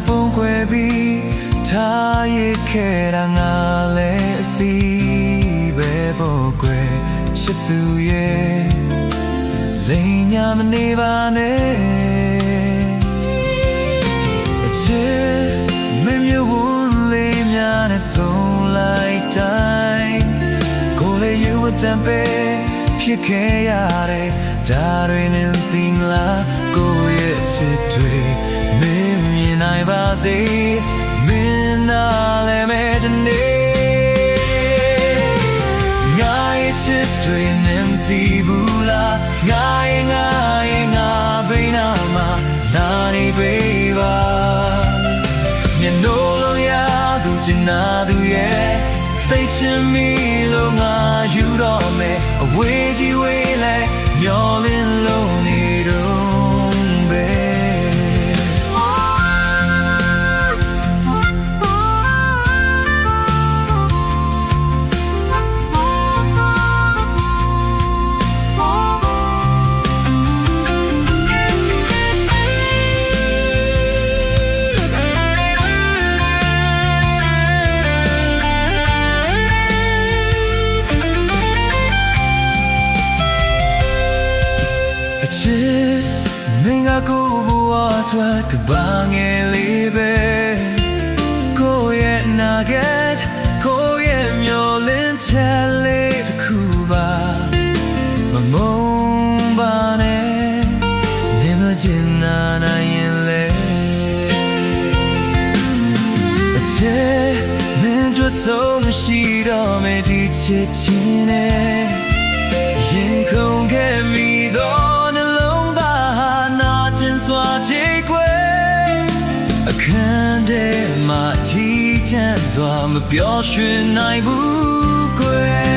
ဖုန်းခွဲပြီးထားရခဲ့တာငါလည်းအသီးပဲပေါ့ကွယ်ချစ်သူရဲ့လိမ်ညာမနေပါနဲ့အချစ်မမျိုးဝန်လေးများနဲ့ဆုံးလိုက်တိုင်းကိုယ်လေးယူဝတ်တံပဲဖြစ်ခဲ့ရတဲ့ဒါတွေနဲ့သိမလားကိုယ့်ရဲ့ချစ်တွေမင်းမြင်နိုင်ပါစေမင်းနာလည်းမဲ့တနေ့ငါရဲ့ချစ်တွေနဲ့သိဘူးလားငါရဲ့ဘိနာမှာနာနေပေးပါမျက်နှာလုံးရသူချင်နာသူရဲ့သိချင်မီလို့ငါယူတော့မယ်အဝေးကြီးဝေးလဲမျောလင်းလုံးနေတော့ပဲမင်းကကိုယ်ဘဝအတွက်ကဘာငယ်လေးပဲကိုယ့်ရဲ့နာဂတ်ကိုယ့်ရဲ့မျောလင်းချက်လေးတစ်ခုပါမမုန်းပါနဲ့နေမချင်နာနိုင်ရင်လေအချစ်မင်းတို့ဆုံးမရှိတော့မယ်ဒီချစ်ချင်းနဲ့ရင်ခုန်ခဲ့မိတော့အခန်းထဲမှာချီချမ်းစွာမပြောရွှင်နိုင်ဘူးကွယ်